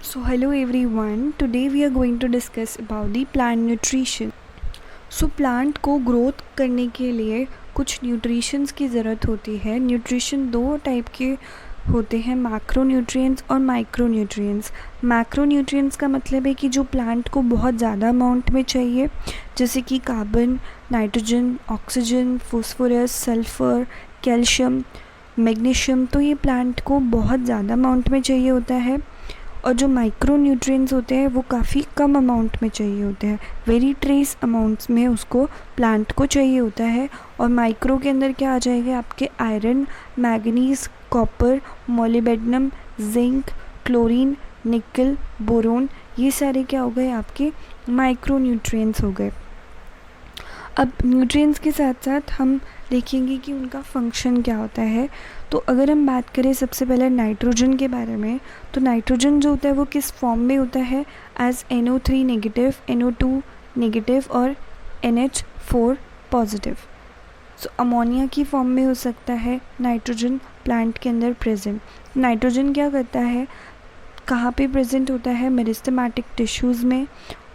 So hello everyone, today we are going to discuss about the plant nutrition. So plant को growth करने के लिए कुछ nutritions की ज़रूरत होती है. न्यूट्रिशन दो टाइप के होते हैं, मैक्रो न्यूट्रिएंट्स और माइक्रो न्यूट्रिएंट्स. मैक्रो न्यूट्रिएंट्स का मतलब है कि जो प्लांट को बहुत ज़्यादा अमाउंट में चाहिए, जैसे कि carbon, nitrogen, oxygen, phosphorus, sulphur, calcium, magnesium. तो ये प्लांट को बहुत ज़्यादा अमाउंट में चाहिए होता है. और जो माइक्रो न्यूट्रिएंट्स होते हैं वो काफ़ी कम अमाउंट में चाहिए होते हैं, वेरी ट्रेस अमाउंट्स में उसको प्लांट को चाहिए होता है. और माइक्रो के अंदर क्या आ जाएगा, आपके iron, manganese, copper, molybdenum, zinc, chlorine, निकल, बोरोन, ये सारे क्या हो गए, आपके माइक्रो न्यूट्रिएंट्स हो गए. अब न्यूट्रिएंट्स के साथ साथ हम देखेंगे कि उनका फंक्शन क्या होता है. तो अगर हम बात करें सबसे पहले नाइट्रोजन के बारे में, तो नाइट्रोजन जो होता है वो किस फॉर्म में होता है, as NO3 negative, NO2 negative और NH4 पॉजिटिव. सो अमोनिया की फॉर्म में हो सकता है नाइट्रोजन प्लांट के अंदर प्रेजेंट. नाइट्रोजन क्या करता है, कहाँ पे प्रेजेंट होता है, मेरिस्टेमेटिक टिश्यूज़ में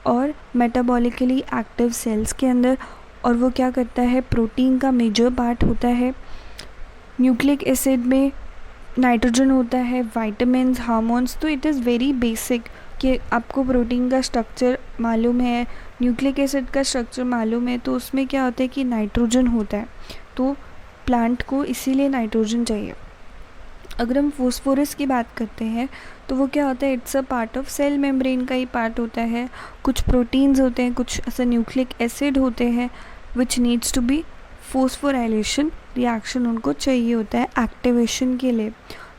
और मेटाबॉलिकली एक्टिव सेल्स के अंदर. और वो क्या करता है, प्रोटीन का मेजर पार्ट होता है. न्यूक्लिक एसिड में नाइट्रोजन होता है, विटामिन्स, हार्मोन्स. तो इट इज़ वेरी बेसिक कि आपको प्रोटीन का स्ट्रक्चर मालूम है, न्यूक्लिक एसिड का स्ट्रक्चर मालूम है, तो उसमें क्या होता है कि नाइट्रोजन होता है. तो प्लांट को इसीलिए नाइट्रोजन चाहिए. अगर हम फॉस्फोरस की बात करते हैं तो वो क्या होता है, it's a part of cell membrane का ही पार्ट होता है. कुछ प्रोटीन्स होते हैं, कुछ ऐसे न्यूक्लिक एसिड होते हैं which needs to be phosphorylation reaction उनको चाहिए होता है एक्टिवेशन के लिए.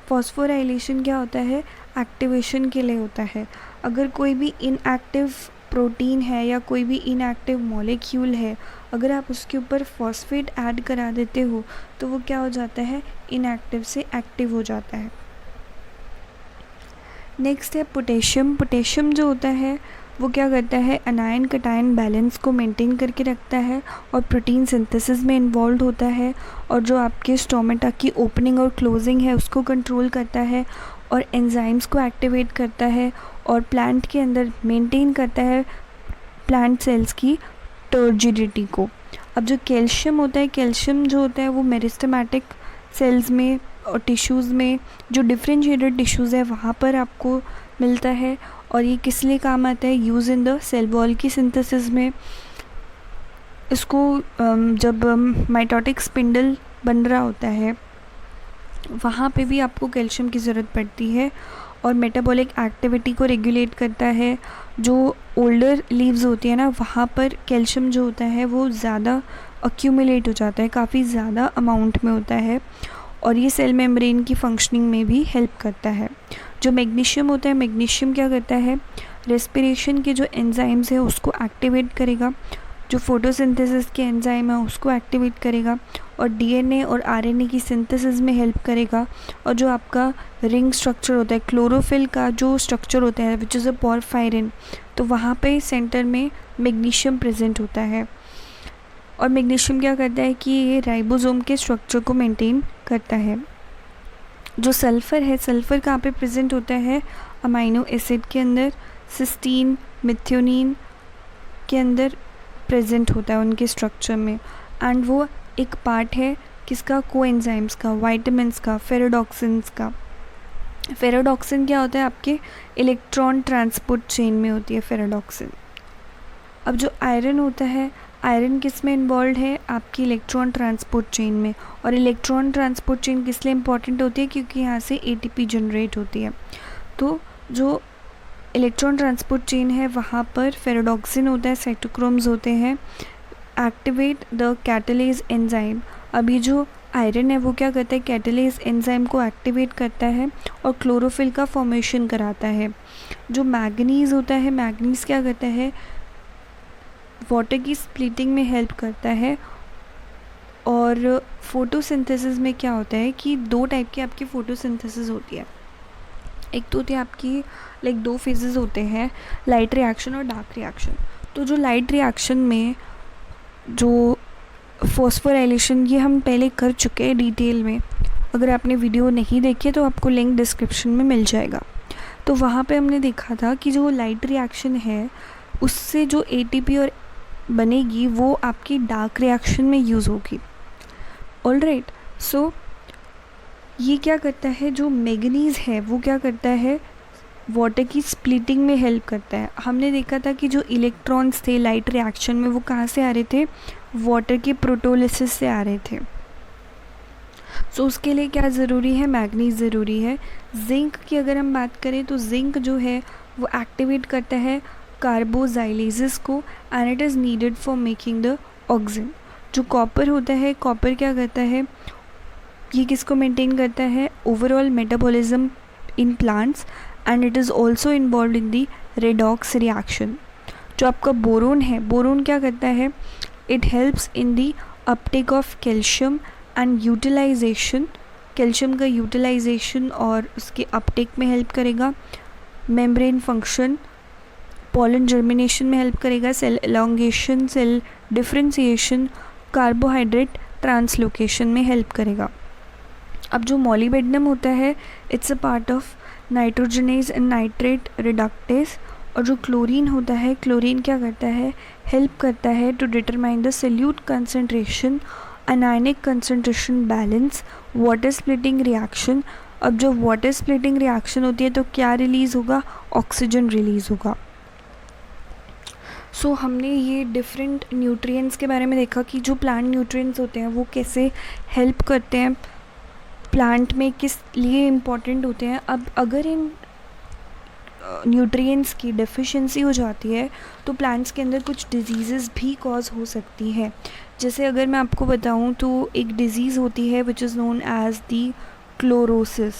फॉस्फोराइलेशन क्या होता है, एक्टिवेशन के लिए होता है. अगर कोई भी इनएक्टिव प्रोटीन है या कोई भी इनएक्टिव मॉलिक्यूल है, अगर आप उसके ऊपर फॉस्फेट ऐड करा देते हो तो वो क्या हो जाता है, इनएक्टिव से एक्टिव हो जाता है. नेक्स्ट है पोटेशियम. पोटेशियम जो होता है वो क्या करता है, अनायन कटायन बैलेंस को मेंटेन करके रखता है और प्रोटीन सिंथेसिस में इन्वॉल्व होता है. और जो आपके स्टोमेटा की ओपनिंग और क्लोजिंग है उसको कंट्रोल करता है और एंजाइम्स को एक्टिवेट करता है और प्लांट के अंदर मेंटेन करता है प्लांट सेल्स की टर्जिडिटी को. अब जो कैल्शियम होता है, कैल्शियम जो होता है वो मेरिस्टेमेटिक सेल्स में और टिश्यूज़ में, जो डिफरेंशिएटेड टिश्यूज़ है वहाँ पर आपको मिलता है. और ये किस लिए काम आता है, use in the cell wall की सिंथेसिस में. इसको जब माइटोटिक स्पिंडल बन रहा होता है वहाँ पे भी आपको कैल्शियम की ज़रूरत पड़ती है. और मेटाबॉलिक एक्टिविटी को रेगुलेट करता है. जो ओल्डर लीव्स होती है ना, वहाँ पर कैल्शियम जो होता है वो ज़्यादा अक्यूमुलेट हो जाता है, काफ़ी ज़्यादा अमाउंट में होता है. और ये सेल मेम्ब्रेन की फंक्शनिंग में भी हेल्प करता है. जो मैग्नीशियम होता है, मैग्नीशियम क्या करता है, रेस्पिरेशन के जो एंजाइम्स है उसको एक्टिवेट करेगा, जो फोटोसिंथेसिस के एंजाइम है उसको एक्टिवेट करेगा और DNA और RNA की सिंथेसिस में हेल्प करेगा. और जो आपका रिंग स्ट्रक्चर होता है, क्लोरोफिल का जो स्ट्रक्चर होता है विच इज़ अ पोरफायरिन, तो वहाँ पे सेंटर में मैग्नीशियम प्रेजेंट होता है. और मैग्नीशियम क्या करता है कि ये राइबोसोम के स्ट्रक्चर को मेंटेन करता है. जो सल्फ़र है, सल्फ़र कहाँ पे प्रेजेंट होता है, अमाइनो एसिड के अंदर, सिस्टीन, मिथ्योनिन के अंदर प्रेजेंट होता है उनके स्ट्रक्चर में. एंड वो एक पार्ट है किसका, कोएंजाइम्स का, विटामिन्स का, फेरोडॉक्सिन्स का. फेरोडॉक्सिन क्या होता है, आपके इलेक्ट्रॉन ट्रांसपोर्ट चेन में होती है फेरोडॉक्सिन. अब जो आयरन होता है, आयरन किस में इन्वॉल्व है, आपकी इलेक्ट्रॉन ट्रांसपोर्ट चेन में. और इलेक्ट्रॉन ट्रांसपोर्ट चेन किस लिए इम्पॉर्टेंट होती है, क्योंकि यहाँ से ATP जनरेट होती है. तो जो इलेक्ट्रॉन ट्रांसपोर्ट चेन है वहाँ पर फेरोडॉक्सिन होता है, साइटोक्रोम्स होते हैं, एक्टिवेट द कैटालेज एंजाइम. अभी जो आयरन है वो क्या करता है, कैटालेज एंजाइम को एक्टिवेट करता है और क्लोरोफिल का फॉर्मेशन कराता है. जो मैग्नीज होता है, मैग्नीज क्या करता है, वाटर की स्प्लिटिंग में हेल्प करता है. और फोटोसिंथेसिस में क्या होता है कि दो टाइप की आपकी फोटोसिंथेसिस होती है. एक तो होती है आपकी लाइक दो फेजेस होते हैं, लाइट रिएक्शन और डार्क रिएक्शन. तो जो लाइट रिएक्शन में जो फॉस्फोराइलेशन, ये हम पहले कर चुके हैं डिटेल में. अगर आपने वीडियो नहीं देखी है तो आपको लिंक डिस्क्रिप्शन में मिल जाएगा. तो वहाँ पे हमने देखा था कि जो लाइट रिएक्शन है उससे जो एटीपी और बनेगी वो आपकी डार्क रिएक्शन में यूज़ होगी। ऑलराइट, सो ये क्या करता है, जो मैंगनीज़ है वो क्या करता है, वाटर की स्प्लिटिंग में हेल्प करता है। हमने देखा था कि जो इलेक्ट्रॉन्स थे लाइट रिएक्शन में वो कहाँ से आ रहे थे, वाटर के प्रोटोलिसिस से आ रहे थे। सो उसके लिए क्या ज़रूरी है, मैग्नीज़ ज़रूरी है। जिंक की अगर हम बात करें तो जिंक जो है वो एक्टिवेट करता है कार्बोजाइलेसिस को and it is needed for making the oxygen. जो कॉपर होता है, कॉपर क्या करता है, ये किसको मेंटेन करता है, overall metabolism in plants and it is also involve in the redox reaction. जो आपका बोरोन है, बोरोन क्या करता है, it helps in the uptake of calcium and utilization, calcium का यूटिलाइजेशन और उसके अपटेक में हेल्प करेगा, मेम्ब्रेन फंक्शन, पॉलन जर्मिनेशन में हेल्प करेगा, cell elongation, cell differentiation, carbohydrate translocation में हेल्प करेगा। अब जो मॉलिबेडनम होता है, it's a part of nitrogenase and nitrate reductase. और जो क्लोरीन होता है, क्लोरीन क्या करता है, हेल्प करता है to determine the solute concentration, anionic concentration balance, water splitting reaction. अब जो वाटर स्प्लिटिंग रिएक्शन होती है तो क्या रिलीज़ होगा, ऑक्सीजन रिलीज़ होगा। सो हमने ये डिफरेंट न्यूट्रिएंट्स के बारे में देखा कि जो प्लांट न्यूट्रिएंट्स होते हैं वो कैसे हेल्प करते हैं प्लांट में, किस लिए इम्पॉर्टेंट होते हैं। अब अगर इन न्यूट्रिएंट्स की डेफिशिएंसी हो जाती है तो प्लांट्स के अंदर कुछ डिजीज़ेस भी कॉज हो सकती है। जैसे अगर मैं आपको बताऊं तो एक डिज़ीज़ होती है which is known as the chlorosis.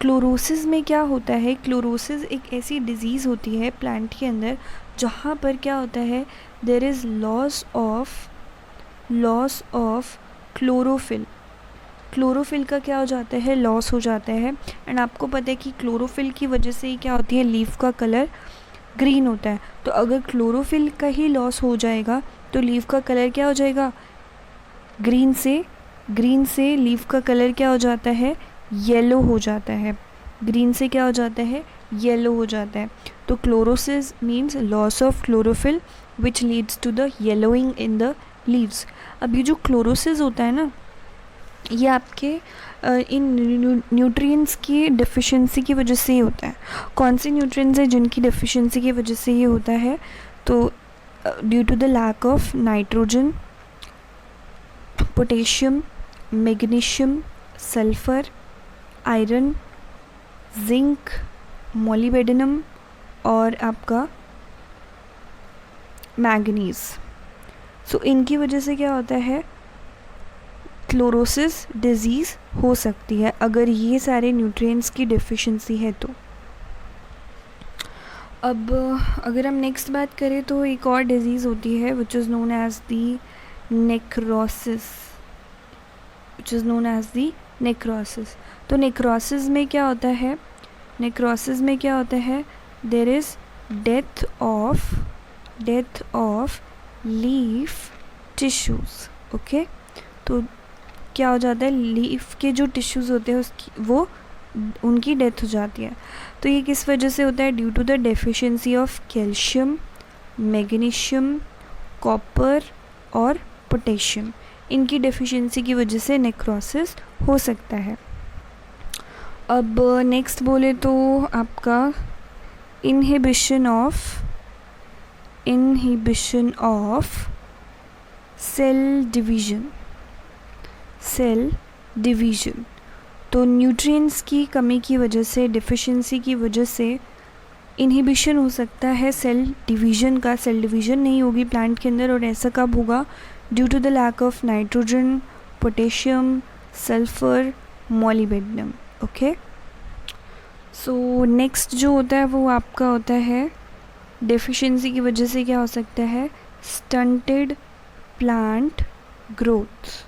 Chlorosis में क्या होता है, क्लोरोसिस एक ऐसी डिज़ीज़ होती है प्लांट के अंदर जहाँ पर क्या होता है, there is loss of chlorophyll. Chlorophyll का क्या हो जाता है, लॉस हो जाता है। एंड आपको पता है कि क्लोरोफिल की वजह से ही क्या होती है, लीफ का कलर ग्रीन होता है। तो अगर क्लोरोफिल का ही लॉस हो जाएगा तो लीफ का कलर क्या हो जाएगा, ग्रीन से लीफ का कलर क्या हो जाता है, येलो हो जाता है। ग्रीन से क्या हो जाता है, येलो हो जाता है। तो chlorosis means loss of chlorophyll which leads to the yellowing in the leaves. अब ये जो क्लोरोसिस होता है ना, ये आपके इन न्यूट्रिएंट्स की डेफिशिएंसी की वजह से ही होता है। कौन से न्यूट्रिएंट्स हैं जिनकी डेफिशिएंसी की वजह से ये होता है, तो due to the lack of nitrogen, potassium, magnesium, sulphur, iron, zinc, molybdenum और आपका मैंगनीज। सो इनकी वजह से क्या होता है, क्लोरोसिस डिजीज़ हो सकती है अगर ये सारे न्यूट्रिएंट्स की डेफिशिएंसी है तो। अब अगर हम नेक्स्ट बात करें तो एक और डिज़ीज़ होती है which is known as the necrosis. तो नेक्रोसिस में क्या होता है, there is death of leaf tissues. Okay, तो क्या हो जाता है, लीफ के जो टिश्यूज़ होते हैं उनकी डेथ हो जाती है। तो ये किस वजह से होता है, due to the deficiency of calcium, magnesium, copper और पोटेशियम। इनकी डेफिशिएंसी की वजह से नेक्रोसिस हो सकता है। अब नेक्स्ट बोले तो आपका इनहिबिशन ऑफ सेल डिवीज़न। तो न्यूट्रिएंट्स की कमी की वजह से, डेफिशिएंसी की वजह से इनहिबिशन हो सकता है सेल डिवीज़न का। सेल डिवीज़न नहीं होगी प्लांट के अंदर, और ऐसा कब होगा, due to the lack of nitrogen, potassium, sulphur, molybdenum. Okay, so next जो होता है वो आपका होता है डेफिशिएंसी की वजह से क्या हो सकता है, स्टंटेड प्लांट ग्रोथ,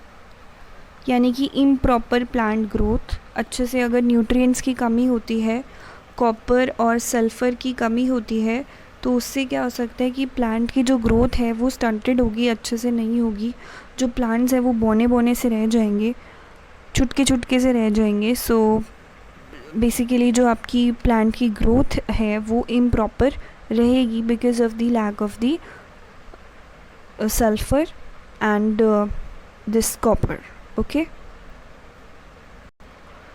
यानी कि इम्प्रॉपर प्लांट ग्रोथ। अच्छे से अगर न्यूट्रिएंट्स की कमी होती है, कॉपर और सल्फ़र की कमी होती है, तो उससे क्या हो सकता है कि प्लांट की जो ग्रोथ है वो स्टंटेड होगी, अच्छे से नहीं होगी। जो प्लांट्स हैं वो बौने से रह जाएंगे, चुटके से रह जाएंगे। सो बेसिकली जो आपकी प्लांट की ग्रोथ है वो इम्प्रॉपर रहेगी because of the lack of the sulphur and this copper. Okay,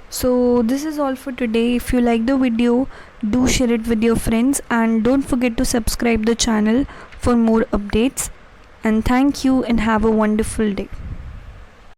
so this is all for today. If you like the video, do share it with your friends and don't forget to subscribe the channel for more updates. And thank you and have a wonderful day.